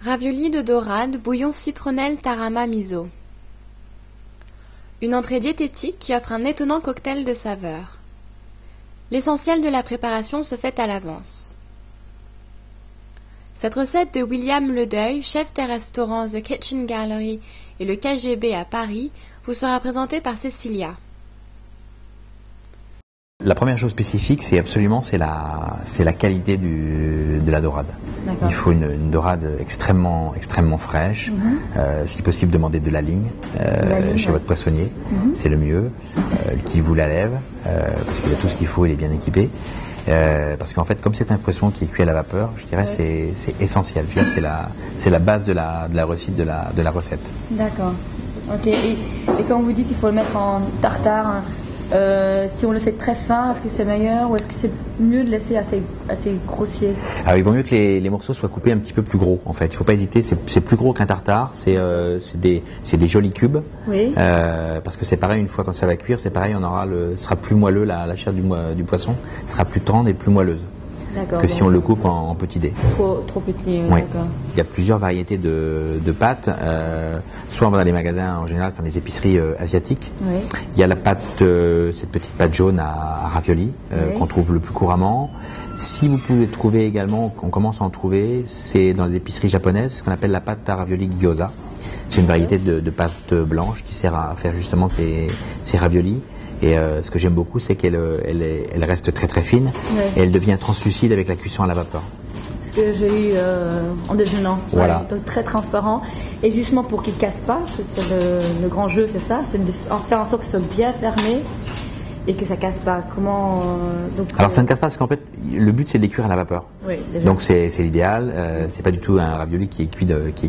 Raviolis de dorade, bouillon citronnelle tarama miso. Une entrée diététique qui offre un étonnant cocktail de saveurs. L'essentiel de la préparation se fait à l'avance. Cette recette de William Ledeuil, chef des restaurants The Kitchen Gallery et le KGB à Paris, vous sera présentée par Cécilia. La première chose spécifique, c'est la qualité de la dorade. Il faut une dorade extrêmement fraîche. Si possible, demandez de la ligne chez votre poissonnier, c'est le mieux. Qui vous la lève, parce qu'il a tout ce qu'il faut, il est bien équipé. Parce qu'en fait, comme c'est un poisson qui est cuit à la vapeur, je dirais c'est essentiel. C'est la base de la réussite de la recette. D'accord. Ok. Et quand vous dites qu'il faut le mettre en tartare, si on le fait très fin, est-ce que c'est meilleur ou est-ce que c'est mieux de laisser assez grossier? Alors il vaut mieux que les morceaux soient coupés un petit peu plus gros en fait. Il ne faut pas hésiter, c'est plus gros qu'un tartare, c'est des jolis cubes. Oui. Parce que c'est pareil, une fois quand ça va cuire, c'est pareil, ce sera plus moelleux, la chair du poisson sera plus tendre et plus moelleuse. Que si on le coupe en petits dés. Trop petit, oui. D'accord. Il y a plusieurs variétés de pâtes. Soit dans les magasins, en général, c'est dans les épiceries asiatiques. Oui. Il y a la pâte, cette petite pâte jaune à ravioli, qu'on trouve le plus couramment. Si vous pouvez trouver également, on commence à en trouver, c'est dans les épiceries japonaises, ce qu'on appelle la pâte à ravioli gyoza. C'est une variété de pâte blanche qui sert à faire justement ces raviolis. Et ce que j'aime beaucoup, c'est qu'elle reste très fine et elle devient translucide avec la cuisson à la vapeur. Ce que j'ai eu en déjeunant. Voilà. Donc très transparent. Et justement pour qu'il ne casse pas, c'est le grand jeu, c'est ça, c'est de faire en sorte que ce soit bien fermé et que ça casse pas. Comment Alors ça ne casse pas parce qu'en fait le but c'est de les cuire à la vapeur. Oui, déjà. Donc c'est l'idéal. C'est pas du tout un ravioli qui est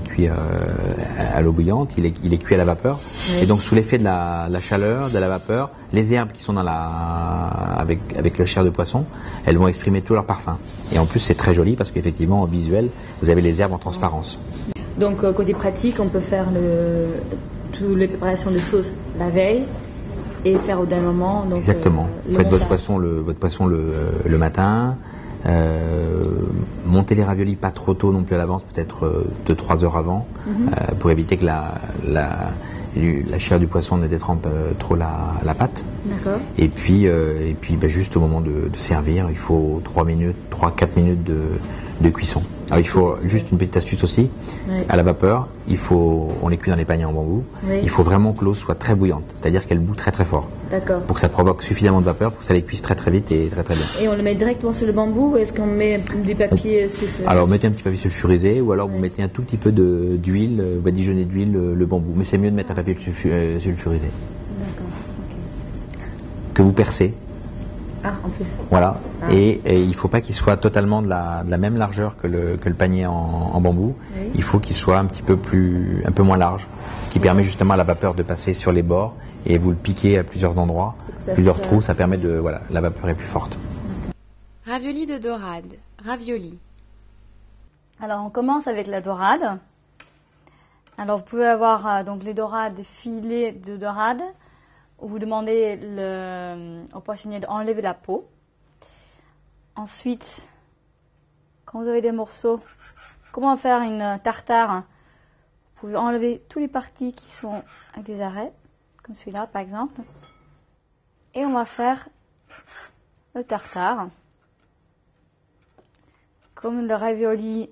cuit à l'eau bouillante. Il est cuit à la vapeur. Oui. Et donc sous l'effet de la chaleur, de la vapeur, les herbes qui sont avec le chair de poisson, elles vont exprimer tout leur parfum. Et en plus c'est très joli parce qu'effectivement en visuel vous avez les herbes en transparence. Donc côté pratique, on peut faire toutes les préparations de sauce la veille. Et faire au dernier moment. Donc, exactement. Faites votre poisson le matin. Montez les raviolis pas trop tôt non plus à l'avance, peut-être 2-3 heures avant, pour éviter que la chair du poisson ne détrempe trop la pâte. D'accord. Et puis juste au moment de servir, il faut 3-4 minutes de cuisson. Alors il faut juste une petite astuce aussi, à la vapeur, on les cuit dans les paniers en bambou, il faut vraiment que l'eau soit très bouillante, c'est-à-dire qu'elle bout très fort. D'accord. Pour que ça provoque suffisamment de vapeur pour que ça les cuise très vite et très bien. Et on le met directement sur le bambou ou est-ce qu'on met des papiers sulfurisés? Alors mettez un petit papier sulfurisé ou alors vous mettez un tout petit peu d'huile, badigeonnez d'huile le bambou, mais c'est mieux de mettre un papier sulfurisé. D'accord, ok. Que vous percez. Ah, en plus. Voilà. Ah. Et il ne faut pas qu'il soit totalement de la même largeur que le panier en bambou. Oui. Il faut qu'il soit un peu moins large, ce qui permet justement à la vapeur de passer sur les bords et vous le piquez à plusieurs endroits, plusieurs trous, ça permet la vapeur est plus forte. Ravioli de dorade, ravioli. Alors on commence avec la dorade. Alors vous pouvez avoir donc les dorades, des filets de dorade. Vous demandez au poissonnier d'enlever la peau. Ensuite, quand vous avez des morceaux, comment faire une tartare? Vous pouvez enlever toutes les parties qui sont avec des arrêts, comme celui-là par exemple. Et on va faire le tartare. Comme le ravioli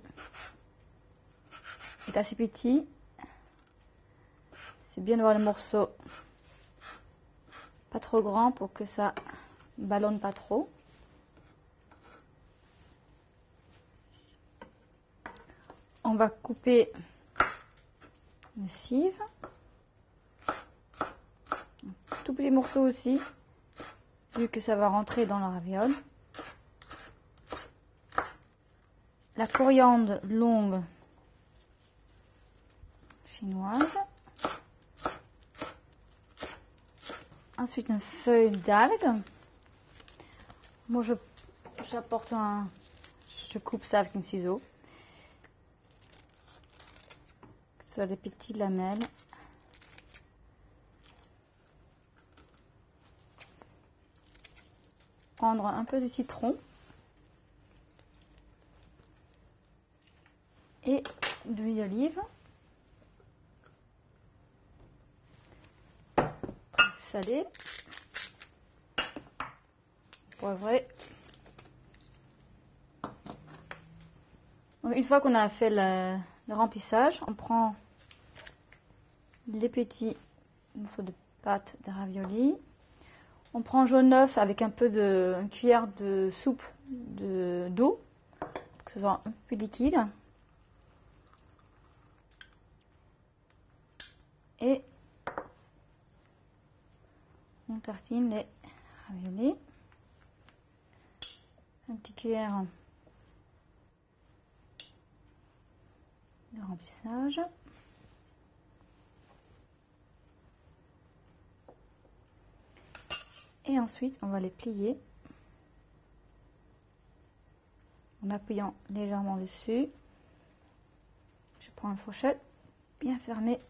est assez petit, c'est bien d'avoir le morceau pas trop grand pour que ça ballonne pas trop. On va couper une cive. Un tout petit morceau aussi, vu que ça va rentrer dans le ravioli. La coriandre longue chinoise. Ensuite, une feuille d'algue. Moi, je coupe ça avec un ciseau. Que ce soit des petites lamelles. Prendre un peu de citron. Et d'huile d'olive. Salé. Poivré. Donc, une fois qu'on a fait le remplissage, on prend les petits morceaux de pâte de ravioli. On prend jaune œuf avec un peu une cuillère de soupe d'eau, pour que ce soit un peu plus liquide. Et on tartine les raviolis. Une petite cuillère de remplissage. Et ensuite, on va les plier en appuyant légèrement dessus. Je prends une fourchette, bien fermer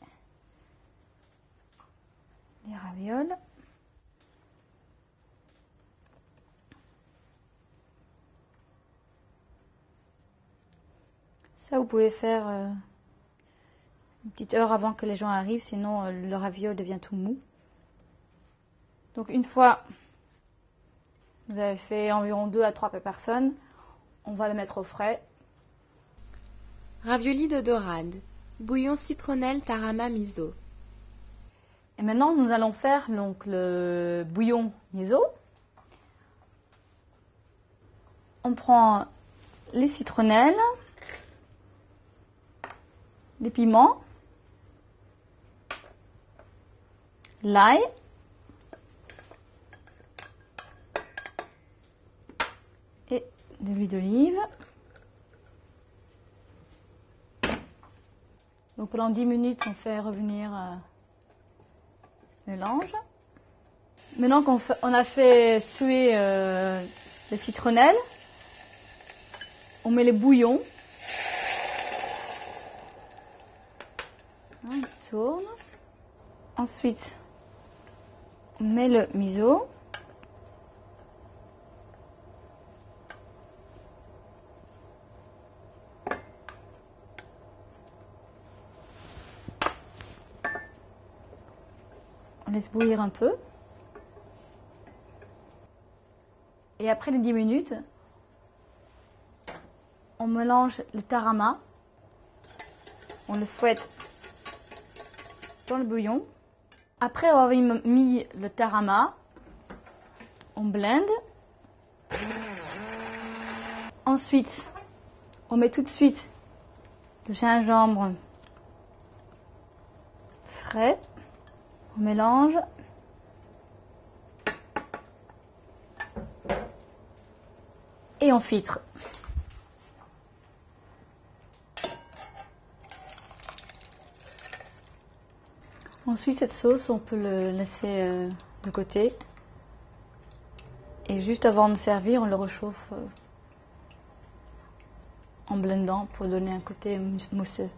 les ravioles. Ça, vous pouvez faire une petite heure avant que les gens arrivent, sinon le ravioli devient tout mou. Donc une fois vous avez fait environ 2 à 3 personnes, on va le mettre au frais. Ravioli de dorade, bouillon citronnelle tarama miso. Et maintenant nous allons faire donc le bouillon miso. On prend les citronnelles, les piments, l'ail, et de l'huile d'olive. Donc pendant 10 minutes, on fait revenir le mélange. Maintenant qu'on a fait suer les citronnelles, on met les bouillons. On tourne. Ensuite, on met le miso. On laisse bouillir un peu. Et après les 10 minutes, on mélange le tarama. On le fouette dans le bouillon. Après avoir mis le tarama, on blende. Ensuite, on met tout de suite le gingembre frais. On mélange. Et on filtre. Ensuite, cette sauce, on peut le laisser de côté. Et juste avant de servir, on le réchauffe en blendant pour donner un côté mousseux.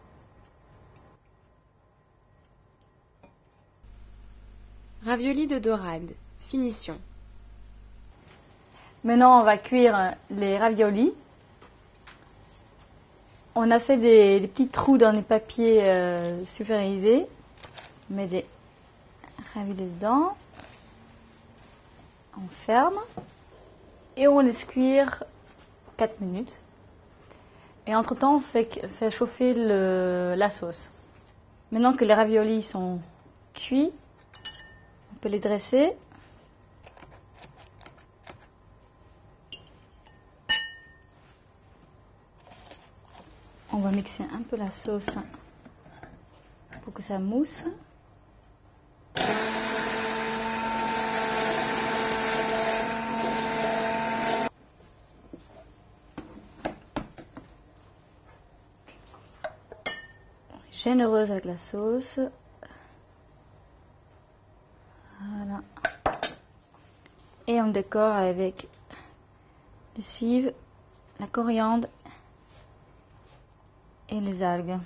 Ravioli de dorade, finition. Maintenant, on va cuire les raviolis. On a fait des petits trous dans les papiers sulfurisés. On met des raviolis dedans. On ferme. Et on laisse cuire 4 minutes. Et entre-temps, on fait chauffer la sauce. Maintenant que les raviolis sont cuits, on peut les dresser. On va mixer un peu la sauce pour que ça mousse. Généreuse avec la sauce. Voilà. Et on décore avec le cive, la coriandre et les algues.